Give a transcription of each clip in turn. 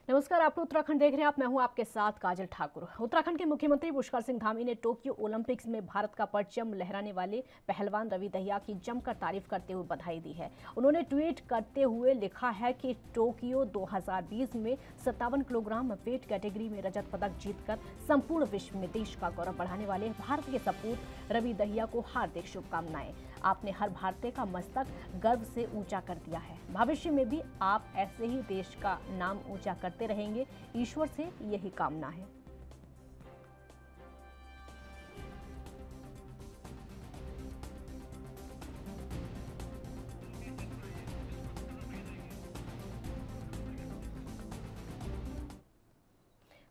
नमस्कार, आप उत्तराखंड देख रहे हैं। मैं हूं आपके साथ काजल ठाकुर। उत्तराखंड के मुख्यमंत्री पुष्कर सिंह धामी ने टोक्यो ओलंपिक्स में भारत का परचम लहराने वाले पहलवान रवि दहिया की जमकर तारीफ करते हुए बधाई दी है। उन्होंने ट्वीट करते हुए लिखा है कि टोक्यो 2020 में 57 किलोग्राम वेट कैटेगरी में रजत पदक जीतकर संपूर्ण विश्व में देश का गौरव बढ़ाने वाले भारत के सपूत रवि दहिया को हार्दिक शुभकामनाएं। आपने हर भारतीय का मस्तक गर्व से ऊंचा कर दिया है। भविष्य में भी आप ऐसे ही देश का नाम ऊंचा करते रहेंगे। ईश्वर से यही कामना है।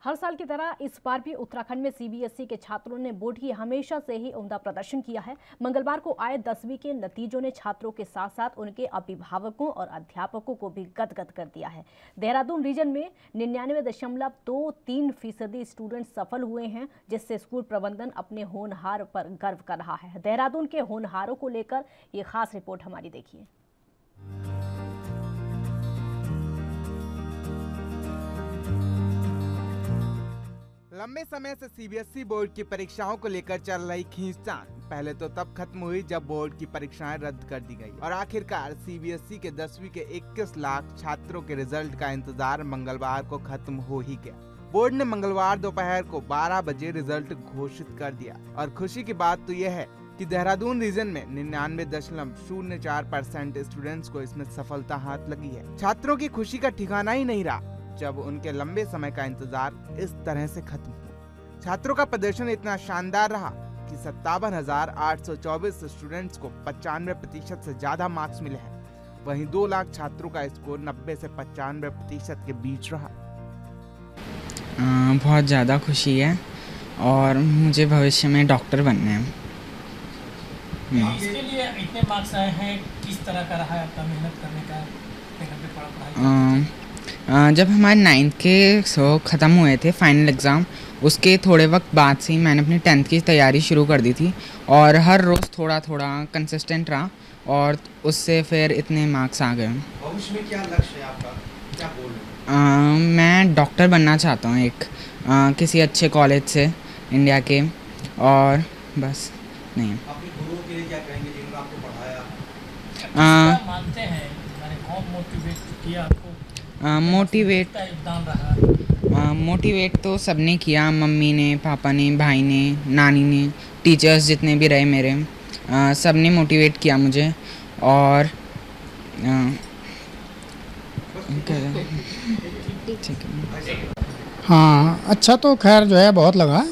हर साल की तरह इस बार भी उत्तराखंड में सीबीएसई के छात्रों ने बोर्ड की हमेशा से ही उम्दा प्रदर्शन किया है। मंगलवार को आए 10वीं के नतीजों ने छात्रों के साथ साथ उनके अभिभावकों और अध्यापकों को भी गदगद कर दिया है। देहरादून रीजन में 99.23% स्टूडेंट सफल हुए हैं, जिससे स्कूल प्रबंधन अपने होनहार पर गर्व कर रहा है। देहरादून के होनहारों को लेकर ये खास रिपोर्ट हमारी देखिए। लंबे समय से सीबीएसई बोर्ड की परीक्षाओं को लेकर चल रही खींचतान पहले तो तब खत्म हुई जब बोर्ड की परीक्षाएं रद्द कर दी गई और आखिरकार सीबीएसई के 10वीं के 21 लाख छात्रों के रिजल्ट का इंतजार मंगलवार को खत्म हो ही गया। बोर्ड ने मंगलवार दोपहर को 12 बजे रिजल्ट घोषित कर दिया और खुशी की बात तो यह है कि देहरादून रीजन में 99.04% स्टूडेंट्स को इसमें सफलता हाथ लगी है। छात्रों की खुशी का ठिकाना ही नहीं रहा जब उनके लंबे समय का इंतजार इस तरह से खत्म हुआ। छात्रों का प्रदर्शन इतना शानदार रहा कि 57,824 स्टूडेंट्स को 95% से ज्यादा मार्क्स मिले हैं। वहीं 2 लाख छात्रों का स्कोर 90 से 95% के बीच रहा। बहुत ज़्यादा खुशी है और मुझे भविष्य में डॉक्टर बनना है। इसके लिए इतने मार्क्स आए हैं, किस तरह का रहा है आपका मेहनत करने का? जब हमारे 9th के ख़त्म हुए थे फाइनल एग्ज़ाम, उसके थोड़े वक्त बाद से ही मैंने अपनी 10th की तैयारी शुरू कर दी थी और हर रोज़ थोड़ा थोड़ा कंसिस्टेंट रहा और उससे फिर इतने मार्क्स आ गए। भविष्य में क्या लक्ष्य है आपका, क्या गोल है? मैं डॉक्टर बनना चाहता हूँ किसी अच्छे कॉलेज से इंडिया के, और बस नहीं। अपने गुरुओं के लिए क्या कहेंगे जिन्होंने आपको पढ़ाया? मानते हैं कौन मोटिवेट किया आपको? मोटिवेट तो सबने किया, मम्मी ने, पापा ने, भाई ने, नानी ने, टीचर्स जितने भी रहे मेरे, सब ने मोटिवेट किया मुझे। और हाँ, अच्छा तो खैर जो है बहुत लगा,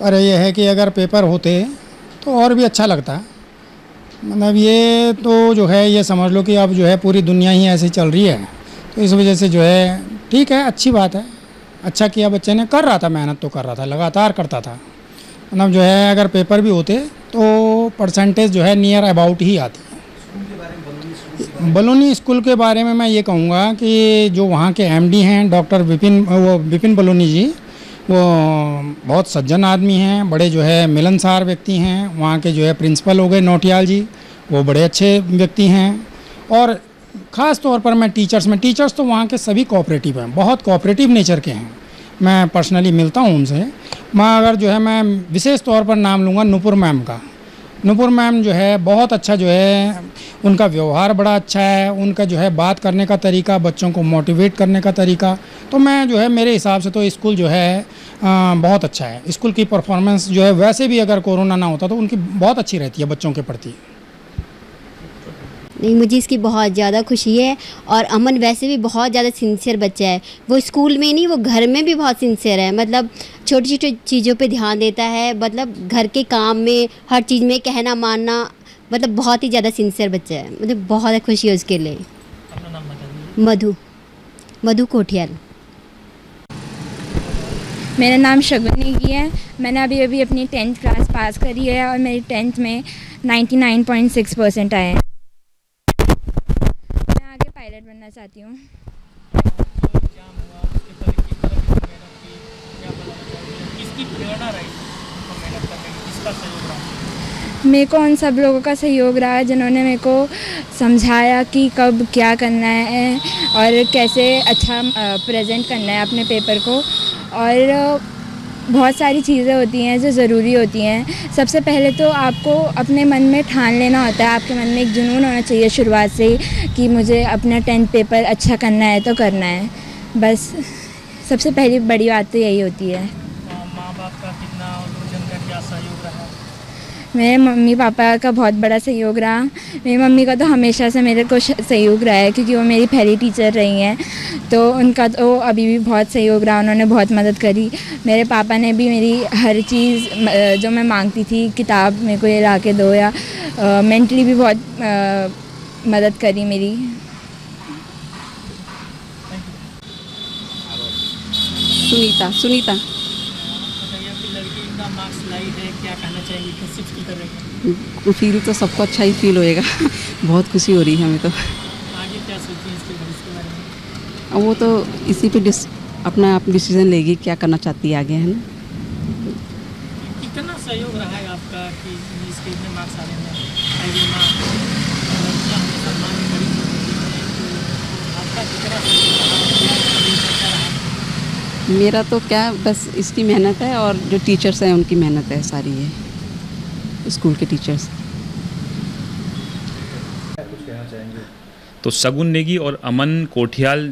पर यह है कि अगर पेपर होते तो और भी अच्छा लगता। मतलब ये तो जो है, ये समझ लो कि अब जो है पूरी दुनिया ही ऐसी चल रही है, तो इस वजह से जो है ठीक है, अच्छी बात है। अच्छा किया बच्चे ने, कर रहा था, मेहनत तो कर रहा था, लगातार करता था। मतलब जो है अगर पेपर भी होते तो परसेंटेज जो है नियर अबाउट ही आती है। बलूनी स्कूल के बारे में मैं ये कहूँगा कि जो वहाँ के एमडी हैं डॉक्टर विपिन बलूनी जी, वो बहुत सज्जन आदमी हैं, बड़े जो है मिलनसार व्यक्ति हैं। वहाँ के जो है प्रिंसिपल हो गए नौटियाल जी, वो बड़े अच्छे व्यक्ति हैं। और ख़ास तौर पर मैं टीचर्स तो वहाँ के सभी कोऑपरेटिव हैं, बहुत कोऑपरेटिव नेचर के हैं। मैं पर्सनली मिलता हूँ उनसे। मैं विशेष तौर पर नाम लूँगा नुपुर मैम का। नुपुर मैम जो है बहुत अच्छा, जो है उनका व्यवहार बड़ा अच्छा है, उनका जो है बात करने का तरीका, बच्चों को मोटिवेट करने का तरीका। तो मैं जो है मेरे हिसाब से तो स्कूल जो है बहुत अच्छा है। स्कूल की परफॉर्मेंस जो है वैसे भी अगर कोरोना ना होता तो उनकी बहुत अच्छी रहती है बच्चों के प्रति। नहीं, मुझे इसकी बहुत ज़्यादा खुशी है। और अमन वैसे भी बहुत ज़्यादा सिंसियर बच्चा है। वो स्कूल में नहीं, वो घर में भी बहुत सिंसियर है। मतलब छोटी छोटी चीज़ों पे ध्यान देता है, मतलब घर के काम में, हर चीज़ में कहना मानना, मतलब बहुत ही ज़्यादा सिंसियर बच्चा है। मुझे बहुत खुशी है उसके लिए। अपना नाम बताइए। मधु कोठियाल। मेरा नाम शगुन नेगी है। मैंने अभी अपनी 10th क्लास पास करी है और मेरी 10th में 99.6% आए हैं। मैं आगे पायलट बनना चाहती हूँ। मेरे को उन सब लोगों का सहयोग रहा जिन्होंने मेरे को समझाया कि कब क्या करना है और कैसे अच्छा प्रेजेंट करना है अपने पेपर को। और बहुत सारी चीज़ें होती हैं जो ज़रूरी होती हैं। सबसे पहले तो आपको अपने मन में ठान लेना होता है, आपके मन में एक जुनून होना चाहिए शुरुआत से कि मुझे अपना 10th पेपर अच्छा करना है तो करना है। बस सबसे पहली बड़ी बात तो यही होती है। माँ बाप का कितना और गुरुजन का क्या सहयोग रहा? मेरे मम्मी पापा का बहुत बड़ा सहयोग रहा। मेरी मम्मी का तो हमेशा से मेरे को सहयोग रहा है क्योंकि वो मेरी पहली टीचर रही हैं, तो उनका तो अभी भी बहुत सहयोग रहा, उन्होंने बहुत मदद करी। मेरे पापा ने भी मेरी हर चीज़ जो मैं मांगती थी, किताब मेरे को ये ला के दो, या मेंटली भी बहुत मदद करी मेरी। सुनीता बताइए, आपकी लड़की इतना मार्क्स लाई है, क्या कहना चाहेंगे, कैसे फील कर रहे हैं? फील तो सबको अच्छा ही फील होएगा। बहुत खुशी हो रही है हमें तो। आगे क्या सोचती हैं इसके भविष्य के बारे में? अब वो तो इसी पे अपना आप डिसीजन लेगी क्या करना चाहती है आगे, है ना। कितना सहयोग रहा है आपका कि इसके इतने मार्क्स आ रहे हैं? लड़कियाँ हमेशा माँ की बड़ी होती हैं, तो आपका कितना सहयोग रहा? मेरा तो क्या, बस इसकी मेहनत है और जो टीचर्स हैं उनकी मेहनत है सारी, है स्कूल के टीचर्स। तो शगुन नेगी और अमन कोठियाल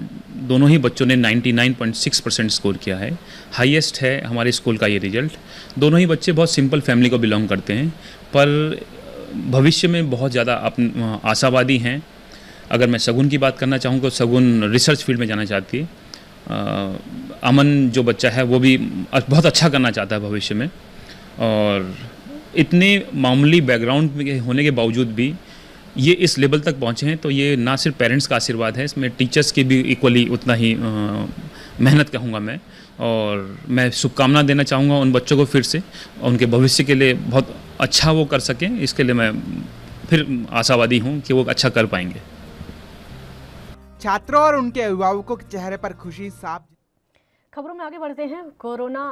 दोनों ही बच्चों ने 99.6% स्कोर किया है। हाईएस्ट है हमारे स्कूल का ये रिजल्ट। दोनों ही बच्चे बहुत सिंपल फैमिली को बिलोंग करते हैं, पर भविष्य में बहुत ज़्यादा आशावादी हैं। अगर मैं शगुन की बात करना चाहूँ तो शगुन रिसर्च फील्ड में जाना चाहती है। अमन जो बच्चा है वो भी बहुत अच्छा करना चाहता है भविष्य में, और इतने मामूली बैकग्राउंड में होने के बावजूद भी ये इस लेवल तक पहुँचे हैं, तो ये ना सिर्फ पेरेंट्स का आशीर्वाद है, इसमें टीचर्स की भी इक्वली उतना ही मेहनत कहूँगा मैं। और मैं शुभकामना देना चाहूँगा उन बच्चों को फिर से, उनके भविष्य के लिए बहुत अच्छा वो कर सकें, इसके लिए मैं फिर आशावादी हूँ कि वो अच्छा कर पाएंगे। छात्रों और उनके अभिभावकों के चेहरे पर खुशी साफ। खबरों में आगे बढ़ते हैं। कोरोना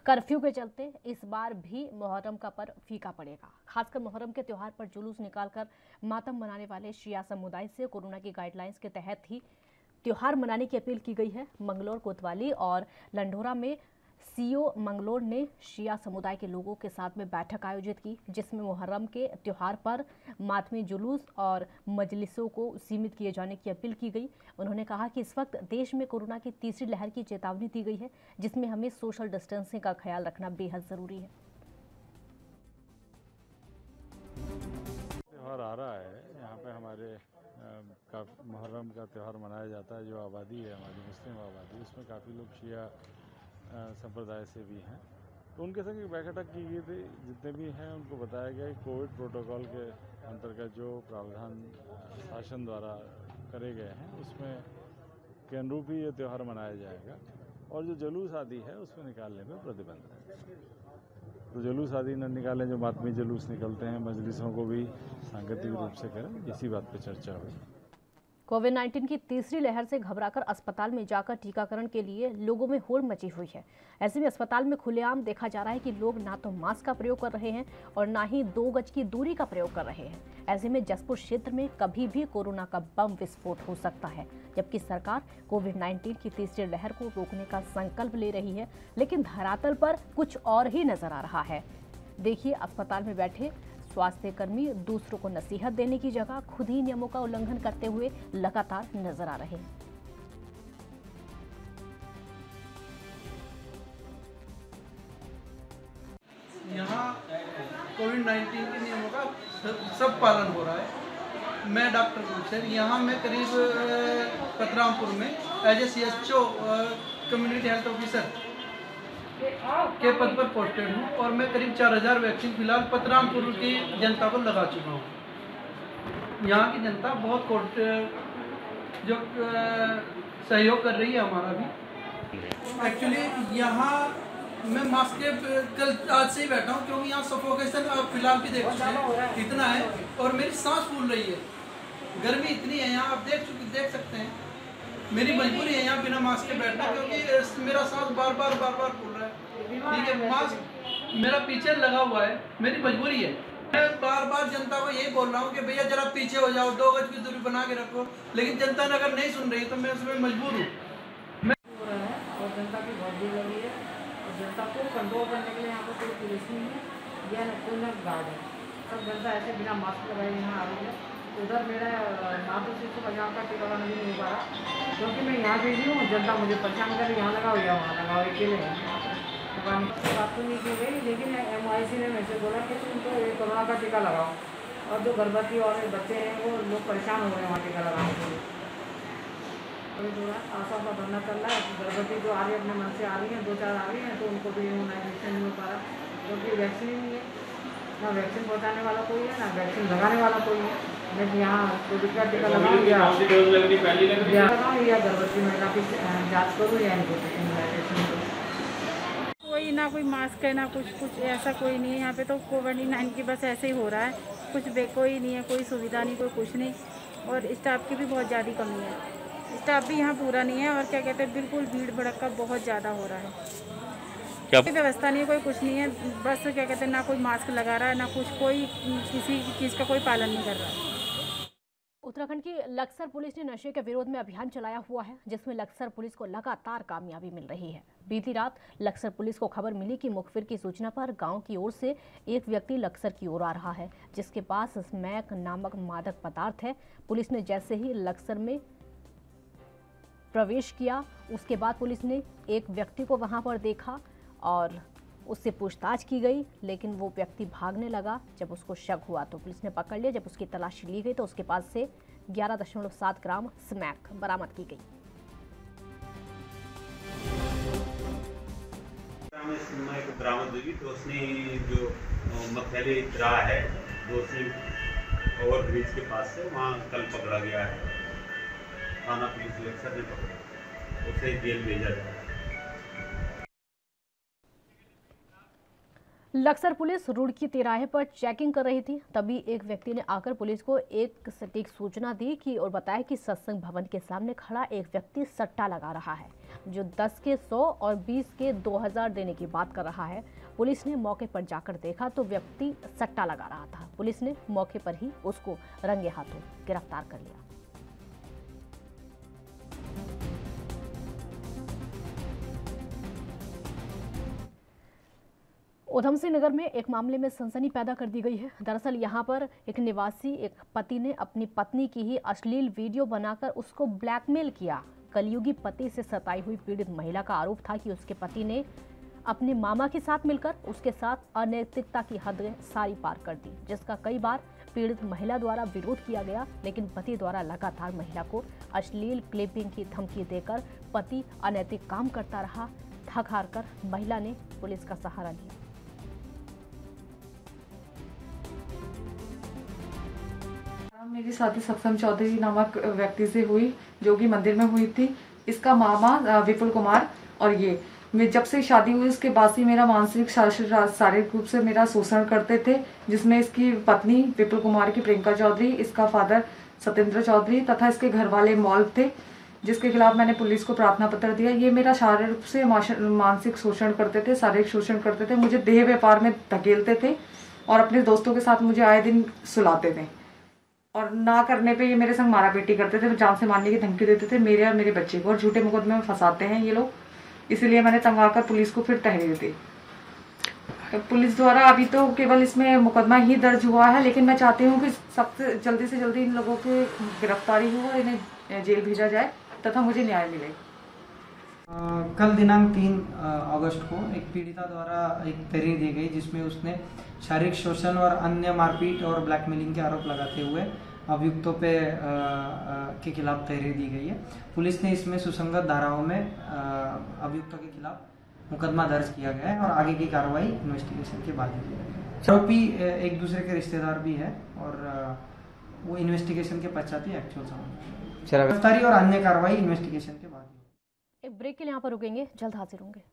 कर्फ्यू के चलते इस बार भी मुहर्रम का पर्व फीका पड़ेगा। खासकर मुहर्रम के त्यौहार पर जुलूस निकालकर मातम मनाने वाले शिया समुदाय से कोरोना की गाइडलाइंस के तहत ही त्यौहार मनाने की अपील की गई है। मंगलोर, कोतवाली और लंढोरा में सीओ मंगलोर ने शिया समुदाय के लोगों के साथ में बैठक आयोजित की, जिसमें मुहर्रम के त्यौहार पर मातमी जुलूस और मजलिसों को सीमित किए जाने की अपील की गई। उन्होंने कहा कि इस वक्त देश में कोरोना की तीसरी लहर की चेतावनी दी गई है, जिसमें हमें सोशल डिस्टेंसिंग का ख्याल रखना बेहद जरूरी है। त्यौहार आ रहा है, यहाँ पे हमारे मुहर्रम का त्यौहार मनाया जाता है। जो आबादी है हमारी मुस्लिम आबादी, उसमें काफ़ी लोग शिया संप्रदाय से भी हैं, तो उनके संग एक बैठक की गई थी। जितने भी हैं उनको बताया गया कि कोविड प्रोटोकॉल के अंतर्गत जो प्रावधान शासन द्वारा करे गए हैं उसमें के अनुरूप ही ये त्यौहार मनाया जाएगा, और जो जुलूस आदि है उसमें निकालने में प्रतिबंध है। तो जुलूस आदि न निकालें, जो मातमी जुलूस निकलते हैं, मजलिसों को भी सांकेतिक रूप से करें, इसी बात पर चर्चा हुई। कोविड-19 की तीसरी लहर से घबराकर अस्पताल में जाकर टीकाकरण के लिए लोगों में होड़ मची हुई है। ऐसे में अस्पताल में खुलेआम देखा जा रहा है कि लोग ना तो मास्क का प्रयोग कर रहे हैं और ना ही 2 गज की दूरी का प्रयोग कर रहे हैं। ऐसे में जसपुर क्षेत्र में कभी भी कोरोना का बम विस्फोट हो सकता है। जबकि सरकार कोविड-19 की तीसरी लहर को रोकने का संकल्प ले रही है, लेकिन धरातल पर कुछ और ही नजर आ रहा है। देखिए, अस्पताल में बैठे स्वास्थ्य कर्मी दूसरों को नसीहत देने की जगह खुद ही नियमों का उल्लंघन करते हुए लगातार नजर आ रहे हैं। यहाँ कोविड-19 के नियमों का सब पालन हो रहा है। मैं डॉक्टर गुलशर, यहाँ मैं करीब पतरामपुर में as a CHO community health officer के पद पर पोस्टेड हूँ, और मैं करीब 4000 वैक्सीन फिलहाल पतरामपुर की जनता को लगा चुका हूँ। यहाँ की जनता बहुत जो सहयोग कर रही है हमारा भी। एक्चुअली यहाँ मैं मास्क के कल आज से ही बैठा हूँ, क्योंकि यहाँ सफोकेशन फिलहाल भी देख चुके हैं इतना है, और मेरी सांस फूल रही है। गर्मी इतनी है यहाँ, आप देख सकते हैं। मेरी मजबूरी है यहाँ बिना मास्क के बैठना, क्योंकि मेरा सांस बार बार फूल रहा है। ठीक है, मास्क मेरा पीछे लगा हुआ है, मेरी मजबूरी है। मैं बार बार जनता को यही बोल रहा हूँ कि भैया जरा पीछे हो जाओ, 2 गज की दूरी बना के रखो, लेकिन जनता ने अगर नहीं सुन रही तो मैं उसमें मजबूर हूँ। हो रहा है और जनता की बहुत भीड़ लगी है और जनता को कंट्रोल करने के लिए यहाँ पर कोई पुलिस नहीं है या न गार्ड है। सब जनता ऐसे बिना मास्क लगाए यहाँ आ रही है। उधर मेरा ना तो सिर्फ पंजाब का टीका लगाना भी नहीं हो पा रहा, क्योंकि मैं यहाँ भेजी हूँ, जनता मुझे परेशान कर रही, यहाँ लगाओ या वहाँ लगाओ, अकेले लगाने की बात तो नहीं की गई, लेकिन MIC ने मेरे से बोला कि तुम तो ये कोरोना का टीका लगाओ, और जो गर्भवती और बच्चे हैं वो लोग परेशान हो रहे हैं वहाँ टीका लगाने के लिए। अभी थोड़ा आशा का धरना चल रहा है। गर्भवती जो आ रही है अपने मन से आ रही हैं, 2-4 आ रही हैं, तो उनको भी इम्यूनाइजेशन नहीं हो पा रहा, क्योंकि वैक्सीन ही नहीं है, ना वैक्सीन पहुँचाने वाला कोई है ना वैक्सीन लगाने वाला कोई है। मैं यहाँ कोविड का टीका लगाऊँ या गर्भवती महिला की जाँच करूँ या इनको इम्यूनाइजेशन करूँ। कोई ना कोई मास्क है ना कुछ ऐसा कोई नहीं है यहाँ पे, तो कोविड-19 की बस ऐसे ही हो रहा है, कोई नहीं है, कोई सुविधा नहीं, कोई कुछ नहीं, और स्टाफ की भी बहुत ज़्यादा कमी है, स्टाफ भी यहाँ पूरा नहीं है, और क्या कहते हैं बिल्कुल भीड़ भड़का बहुत ज़्यादा हो रहा है, कोई व्यवस्था नहीं है, कोई कुछ नहीं है, बस क्या कहते हैं ना कोई मास्क लगा रहा है ना कुछ, कोई किसी चीज़ का कोई पालन नहीं कर रहा है। उत्तराखंड की लक्सर पुलिस ने नशे के विरोध में अभियान चलाया हुआ है, जिसमें लक्सर पुलिस को लगातार कामयाबी मिल रही है। बीती रात लक्सर पुलिस को खबर मिली कि मुखबिर की सूचना पर गांव की ओर से एक व्यक्ति लक्सर की ओर आ रहा है, जिसके पास स्मैक नामक मादक पदार्थ है। पुलिस ने जैसे ही लक्सर में प्रवेश किया, उसके बाद पुलिस ने एक व्यक्ति को वहां पर देखा और उससे पूछताछ की गई, लेकिन वो व्यक्ति भागने लगा। जब उसको शक हुआ तो पुलिस ने पकड़ लिया। जब उसकी तलाशी ली गई तो उसके पास से 11.7 ग्राम स्मैक बरामद की गई। स्मैक बरामद हुई तो उसने जो मथैले दरा है जो उसने ओवर ब्रिज के पास से वहाँ कल पकड़ा गया है, थाना पुलिस लक्सर ने पकड़ा, उसे जेल भेजा गया। लक्सर पुलिस रुड़की तिराहे पर चेकिंग कर रही थी, तभी एक व्यक्ति ने आकर पुलिस को एक सटीक सूचना दी कि और बताया कि सत्संग भवन के सामने खड़ा एक व्यक्ति सट्टा लगा रहा है, जो 10 के 100 और 20 के 2000 देने की बात कर रहा है। पुलिस ने मौके पर जाकर देखा तो व्यक्ति सट्टा लगा रहा था। पुलिस ने मौके पर ही उसको रंगे हाथों गिरफ्तार कर लिया। उधम सिंह नगर में एक मामले में सनसनी पैदा कर दी गई है। दरअसल यहां पर एक निवासी एक पति ने अपनी पत्नी की ही अश्लील वीडियो बनाकर उसको ब्लैकमेल किया। कलयुगी पति से सताई हुई पीड़ित महिला का आरोप था कि उसके पति ने अपने मामा के साथ मिलकर उसके साथ अनैतिकता की हदें सारी पार कर दी, जिसका कई बार पीड़ित महिला द्वारा विरोध किया गया, लेकिन पति द्वारा लगातार महिला को अश्लील क्लिपिंग की धमकी देकर पति अनैतिक काम करता रहा। थक हार कर महिला ने पुलिस का सहारा लिया। मेरी शादी सक्षम चौधरी नामक व्यक्ति से हुई, जो कि मंदिर में हुई थी। इसका मामा विपुल कुमार और मैं जब से शादी हुई उसके बाद से मेरा मानसिक शारीरिक रूप से मेरा शोषण करते थे, जिसमें इसकी पत्नी विपुल कुमार की प्रियंका चौधरी, इसका फादर सत्येंद्र चौधरी तथा इसके घर वाले मॉल थे, जिसके खिलाफ मैंने पुलिस को प्रार्थना पत्र दिया। ये मेरा शारीरिक रूप से मानसिक शोषण करते थे, शारीरिक शोषण करते थे, मुझे देह व्यापार में धकेलते थे और अपने दोस्तों के साथ मुझे आए दिन सुलाते थे, और ना करने पे ये मेरे संग मारा पीटी करते थे, जान से मारने की धमकी देते थे मेरे और मेरे बच्चे को, और झूठे मुकदमे में फंसाते हैं ये लोग। इसलिए मैंने तंग आकर पुलिस को फिर तहरीर दी। पुलिस द्वारा अभी तो केवल इसमें मुकदमा ही दर्ज हुआ है, लेकिन मैं चाहती हूँ कि सबसे जल्दी से जल्दी इन लोगों की गिरफ्तारी हो और इन्हें जेल भेजा जाए तथा मुझे न्याय मिले। कल दिनांक 3 अगस्त को एक पीड़िता द्वारा एक तहरीर दी गई, जिसमें उसने शारीरिक शोषण और अन्य मारपीट और ब्लैकमेलिंग के आरोप लगाते हुए अभियुक्तों पे के खिलाफ तहरीर दी गई है। पुलिस ने इसमें सुसंगत धाराओं में अभियुक्तों के खिलाफ मुकदमा दर्ज किया गया है और आगे की कार्रवाई इन्वेस्टिगेशन के बाद की जाएगी। आरोपी एक दूसरे के रिश्तेदार भी है और वो इन्वेस्टिगेशन के पश्चात ही एक्चुअल समझ गिरफ्तारी और अन्य कार्रवाई इन्वेस्टिगेशन के बाद। एक ब्रेक के लिए यहाँ पर रुकेंगे, जल्द हाजिर होंगे।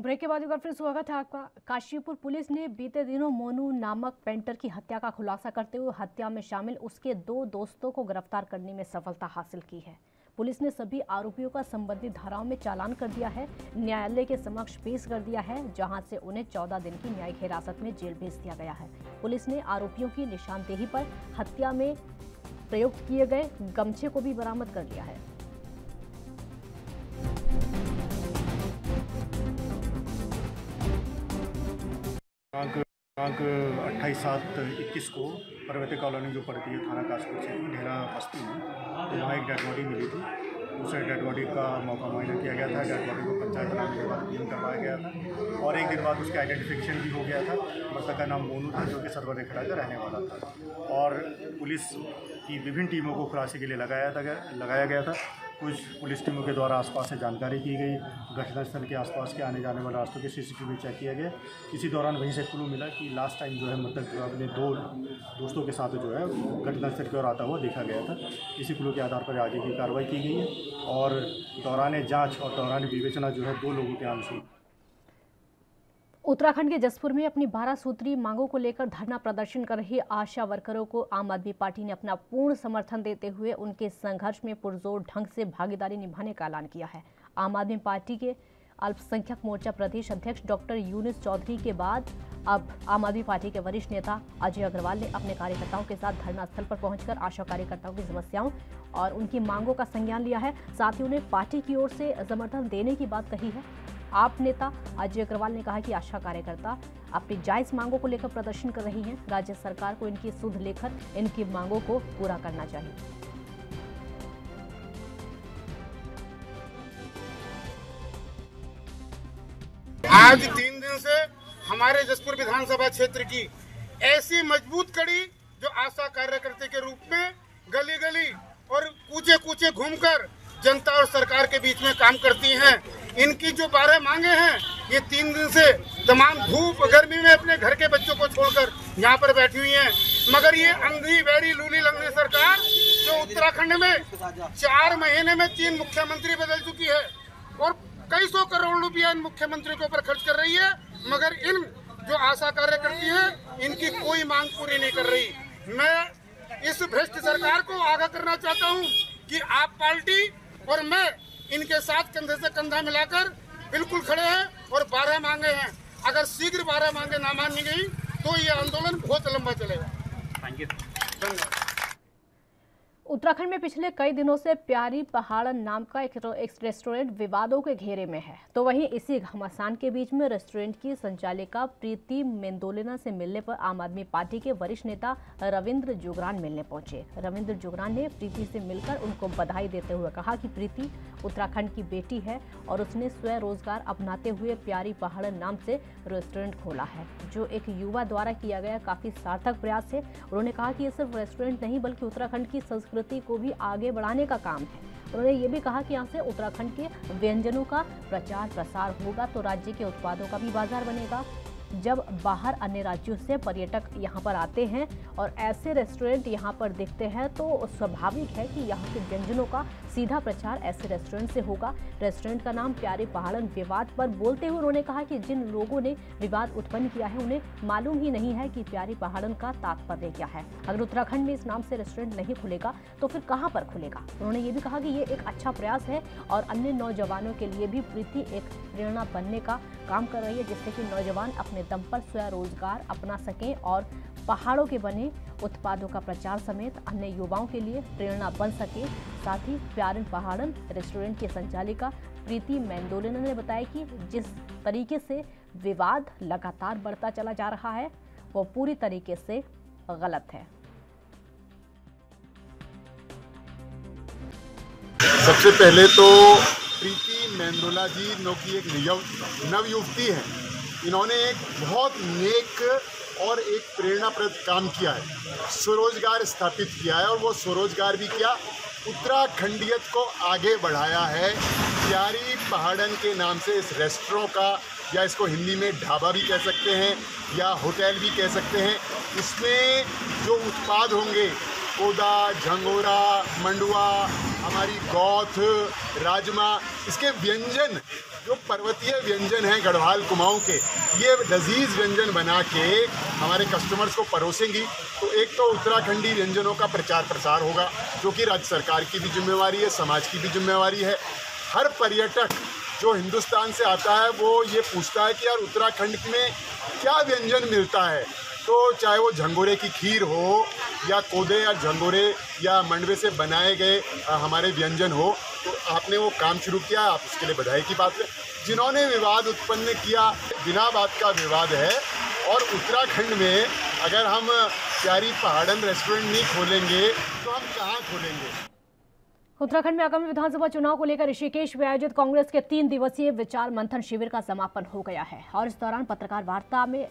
ब्रेक के बाद एक बार फिर स्वागत है आपका। काशीपुर पुलिस ने बीते दिनों मोनू नामक पेंटर की हत्या का खुलासा करते हुए हत्या में शामिल उसके 2 दोस्तों को गिरफ्तार करने में सफलता हासिल की है। पुलिस ने सभी आरोपियों का संबंधित धाराओं में चालान कर दिया है, न्यायालय के समक्ष पेश कर दिया है, जहां से उन्हें 14 दिन की न्यायिक हिरासत में जेल भेज दिया गया है। पुलिस ने आरोपियों की निशानदेही पर हत्या में प्रयुक्त किए गए गमछे को भी बरामद कर लिया है। दिनांक 28/7/21 को पर्वती कॉलोनी जो पड़ती है थाना कासपुर क्षेत्र ढेरा बस्ती में, वहाँ एक डेड बॉडी मिली थी। दूसरे डेड बॉडी का मौका मुआयना किया गया था। डेड बॉडी को पंचायत बनाने के बाद क्लीन करवाया गया था और एक दिन बाद उसका आइडेंटिफिकेशन भी हो गया था। मृतक का नाम मोनू था, जो कि सरवर रेखड़ा का रहने वाला था। और पुलिस की विभिन्न टीमों को खुलासे के लिए लगाया गया था। कुछ पुलिस टीमों के द्वारा आसपास से जानकारी की गई, घटनास्थल के आसपास के आने जाने वाले रास्तों के CCTV चेक किया गया। इसी दौरान वहीं से क्लू मिला कि लास्ट टाइम जो है मृतक जो अपने 2 दोस्तों के साथ जो है घटनास्थल की ओर आता हुआ देखा गया था। इसी क्लू के आधार पर आगे की कार्रवाई की गई है और दौरान जाँच और दौरान विवेचना जो है 2 लोगों के आंसू। उत्तराखंड के जसपुर में अपनी 12 सूत्री मांगों को लेकर धरना प्रदर्शन कर रही आशा वर्करों को आम आदमी पार्टी ने अपना पूर्ण समर्थन देते हुए उनके संघर्ष में पुरजोर ढंग से भागीदारी निभाने का ऐलान किया है। आम आदमी पार्टी के अल्पसंख्यक मोर्चा प्रदेश अध्यक्ष डॉक्टर यूनुस चौधरी के बाद अब आम आदमी पार्टी के वरिष्ठ नेता अजय अग्रवाल ने अपने कार्यकर्ताओं के साथ धरना स्थल पर पहुंचकर आशा कार्यकर्ताओं की समस्याओं और उनकी मांगों का संज्ञान लिया है। साथ ही उन्हें पार्टी की ओर से समर्थन देने की बात कही है। आप नेता अजय अग्रवाल ने कहा कि आशा कार्यकर्ता अपनी जायज मांगों को लेकर प्रदर्शन कर रही हैं। राज्य सरकार को इनकी सुध लेकर इनकी मांगों को पूरा करना चाहिए। आज 3 दिन से हमारे जसपुर विधानसभा क्षेत्र की ऐसी मजबूत कड़ी जो आशा कार्यकर्ता के रूप में गली गली और कूचे कूचे घूमकर जनता और सरकार के बीच में काम करती हैं। इनकी जो 12 मांगे हैं, ये 3 दिन से तमाम धूप गर्मी में अपने घर के बच्चों को छोड़कर यहाँ पर बैठी हुई हैं। मगर ये अंधी बैरी लूली लंगड़ी सरकार जो उत्तराखंड में 4 महीने में 3 मुख्यमंत्री बदल चुकी है और कई सौ करोड़ रुपया इन मुख्यमंत्री के ऊपर खर्च कर रही है, मगर इन जो आशा कार्यकर्ती है इनकी कोई मांग पूरी नहीं कर रही। मैं इस भ्रष्ट सरकार को आगाह करना चाहता हूँ कि आप पार्टी और मैं इनके साथ कंधे से कंधा मिलाकर बिल्कुल खड़े हैं और 12 मांगे हैं। अगर शीघ्र 12 मांगे ना मानी गई तो ये आंदोलन बहुत लंबा चलेगा। धन्यवाद। उत्तराखंड में पिछले कई दिनों से प्यारी पहाड़न नाम का एक रेस्टोरेंट विवादों के घेरे में है, तो वहीं इसी घमासान के बीच में रेस्टोरेंट की संचालिका प्रीति मेंदोलिना से मिलने पर आम आदमी पार्टी के वरिष्ठ नेता रविंद्र जुगरान मिलने पहुंचे। रविंद्र जुगरान ने प्रीति से मिलकर उनको बधाई देते हुए कहा कि प्रीति उत्तराखंड की बेटी है और उसने स्वरोजगार अपनाते हुए प्यारी पहाड़न नाम से रेस्टोरेंट खोला है, जो एक युवा द्वारा किया गया काफी सार्थक प्रयास है। उन्होंने कहा कि ये सिर्फ रेस्टोरेंट नहीं बल्कि उत्तराखंड की संस्कृति को भी आगे बढ़ाने का काम है। उन्होंने ये भी कहा कि यहाँ से उत्तराखंड के व्यंजनों का प्रचार प्रसार होगा तो राज्य के उत्पादों का भी बाजार बनेगा। जब बाहर अन्य राज्यों से पर्यटक यहाँ पर आते हैं और ऐसे रेस्टोरेंट यहाँ पर दिखते हैं तो स्वाभाविक है कि यहाँ के व्यंजनों का सीधा प्रचार ऐसे रेस्टोरेंट से होगा। रेस्टोरेंट का नाम प्यारे पहाड़न विवाद पर बोलते हुए उन्होंने कहा कि जिन लोगों ने विवाद उत्पन्न किया है उन्हें मालूम ही नहीं है कि प्यारी पहाड़न का तात्पर्य क्या है। अगर उत्तराखंड में इस नाम से रेस्टोरेंट नहीं खुलेगा तो फिर कहाँ पर खुलेगा। उन्होंने ये भी कहा कि ये एक अच्छा प्रयास है और अन्य नौजवानों के लिए भी प्रीति एक प्रेरणा बनने का काम कर रही है, जिससे कि नौजवान अपने दम पर स्वरोजगार अपना सकें और पहाड़ों के बने उत्पादों का प्रचार समेत अन्य युवाओं के लिए प्रेरणा बन सके। साथ ही प्यारन पहाड़न रेस्टोरेंट की संचालिका प्रीति मेंदोलिना ने बताया कि जिस तरीके से विवाद लगातार बढ़ता चला जा रहा है वो पूरी तरीके से गलत है। सबसे पहले तो प्रीति मेंदोला जी जो कि एक नवयुवती है, इन्होंने एक बहुत नेक और एक प्रेरणाप्रद काम किया है, स्वरोजगार स्थापित किया है और वो स्वरोजगार भी किया, उत्तराखंडियत को आगे बढ़ाया है। प्यारी पहाड़न के नाम से इस रेस्टोरेंट का, या इसको हिंदी में ढाबा भी कह सकते हैं या होटल भी कह सकते हैं, इसमें जो उत्पाद होंगे कोदा, झंगोरा, मंडुआ, हमारी गौथ, राजमा, इसके व्यंजन जो पर्वतीय व्यंजन हैं गढ़वाल कुमाऊं के, ये लजीज व्यंजन बना के हमारे कस्टमर्स को परोसेंगी तो एक तो उत्तराखंडी व्यंजनों का प्रचार प्रसार होगा, जो कि राज्य सरकार की भी जिम्मेवारी है, समाज की भी जिम्मेवारी है। हर पर्यटक जो हिंदुस्तान से आता है वो ये पूछता है कि यार उत्तराखंड में क्या व्यंजन मिलता है। तो चाहे वो झंगोरे की खीर हो या कोदे या झंगोरे या मंडवे से बनाए गए हमारे व्यंजन हो, तो आपने वो काम शुरू किया, आप उसके लिए बधाई की बात है। जिन्होंने विवाद उत्पन्न किया, बिना बात का विवाद है। और उत्तराखंड में अगर हम प्यारी पहाड़न रेस्टोरेंट नहीं खोलेंगे तो हम कहाँ खोलेंगे। उत्तराखंड में आगामी विधानसभा चुनाव को लेकर ऋषिकेश में आयोजित कांग्रेस के 3 दिवसीय विचार मंथन शिविर का समापन हो गया है और इस दौरान पत्रकार वार्ता में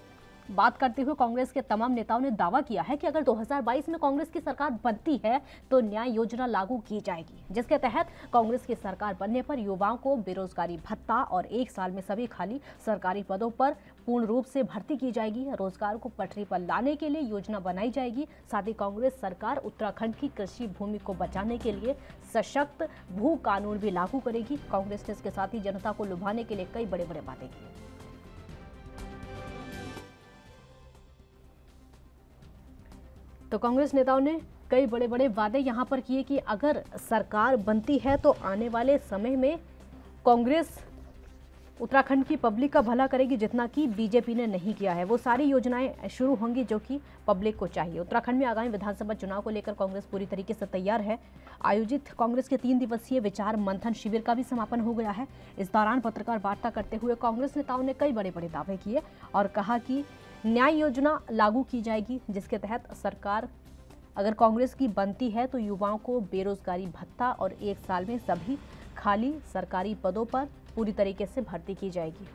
बात करते हुए कांग्रेस के तमाम नेताओं ने दावा किया है कि अगर 2022 में कांग्रेस की सरकार बनती है तो न्याय योजना लागू की जाएगी, जिसके तहत कांग्रेस की सरकार बनने पर युवाओं को बेरोजगारी भत्ता और 1 साल में सभी खाली सरकारी पदों पर पूर्ण रूप से भर्ती की जाएगी। रोजगार को पटरी पर लाने के लिए योजना बनाई जाएगी। साथ ही कांग्रेस सरकार उत्तराखंड की कृषि भूमि को बचाने के लिए सशक्त भू कानून भी लागू करेगी। कांग्रेस ने इसके साथ ही जनता को लुभाने के लिए कई बड़े बड़े वादे किए। तो कांग्रेस नेताओं ने कई बड़े बड़े वादे यहां पर किए कि अगर सरकार बनती है तो आने वाले समय में कांग्रेस उत्तराखंड की पब्लिक का भला करेगी, जितना कि बीजेपी ने नहीं किया है। वो सारी योजनाएं शुरू होंगी जो कि पब्लिक को चाहिए। उत्तराखंड में आगामी विधानसभा चुनाव को लेकर कांग्रेस पूरी तरीके से तैयार है। आयोजित कांग्रेस के 3 दिवसीय विचार मंथन शिविर का भी समापन हो गया है। इस दौरान पत्रकार वार्ता करते हुए कांग्रेस नेताओं ने कई बड़े बड़े दावे किए और कहा कि न्याय योजना लागू की जाएगी, जिसके तहत सरकार अगर कांग्रेस की बनती है तो युवाओं को बेरोजगारी भत्ता और 1 साल में सभी खाली सरकारी पदों पर पूरी तरीके से भर्ती की जाएगी।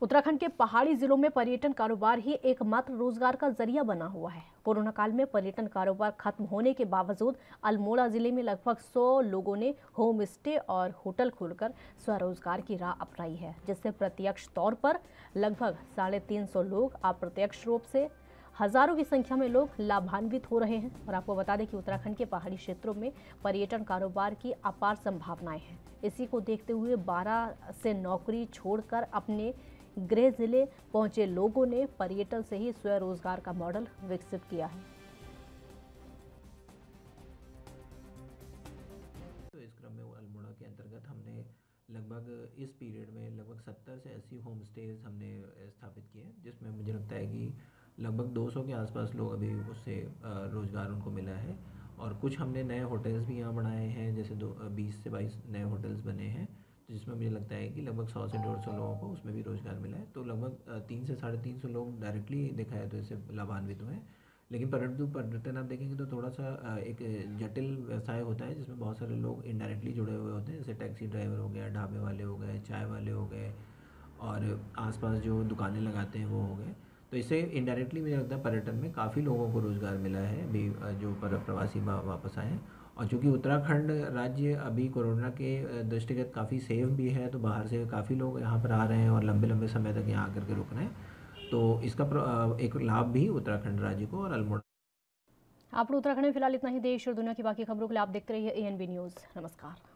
उत्तराखंड के पहाड़ी जिलों में पर्यटन कारोबार ही एकमात्र रोजगार का जरिया बना हुआ है। कोरोना काल में पर्यटन कारोबार खत्म होने के बावजूद अल्मोड़ा जिले में लगभग 100 लोगों ने होम स्टे और होटल खोलकर स्वरोजगार की राह अपनाई है, जिससे प्रत्यक्ष तौर पर लगभग 350 लोग, अप्रत्यक्ष रूप से हजारों की संख्या में लोग लाभान्वित हो रहे हैं। और आपको बता दें कि उत्तराखंड के पहाड़ी क्षेत्रों में पर्यटन कारोबार की अपार संभावनाएं हैं। इसी को देखते हुए 12 से नौकरी छोड़कर अपने गृह जिले पहुंचे लोगों ने पर्यटन से ही स्वरोजगार का मॉडल विकसित किया है। तो इस क्रम में अल्मोड़ा के अंतर्गत हमने लगभग इस पीरियड में लगभग 70 से 80 होम स्टेज हमने स्थापित किए, जिसमें मुझे लगता है कि लगभग 200 के आसपास लोग अभी उससे रोज़गार उनको मिला है। और कुछ हमने नए होटल्स भी यहाँ बनाए हैं, जैसे 20 से 22 नए होटल्स बने हैं, जिसमें मुझे लगता है कि लगभग 100 से 150 लोगों को उसमें भी रोज़गार मिला है। तो लगभग 300 से 350 लोग डायरेक्टली देखा है तो इससे लाभान्वित हुए हैं। लेकिन परंतु पर्यटन आप देखेंगे तो थोड़ा सा एक जटिल व्यवसाय होता है, जिसमें बहुत सारे लोग इनडायरेक्टली जुड़े हुए होते हैं, जैसे टैक्सी ड्राइवर हो गया, ढाबे वाले हो गए, चाय वाले हो गए और आसपास जो दुकानें लगाते हैं वो हो गए। तो इससे इनडायरेक्टली मुझे लगता है पर्यटन में काफ़ी लोगों को रोज़गार मिला है अभी जो प्रवासी वापस आए हैं। और चूँकि उत्तराखंड राज्य अभी कोरोना के दृष्टिगत काफ़ी सेफ भी है, तो बाहर से काफ़ी लोग यहाँ पर आ रहे हैं और लंबे लंबे समय तक यहाँ आकर के रुक रहे हैं। तो इसका एक लाभ भी उत्तराखंड राज्य को और अल्मोड़ा। आप उत्तराखंड में फिलहाल इतना ही। देश और दुनिया की बाकी खबरों के लिए आप देखते रहिए ANB न्यूज़। नमस्कार।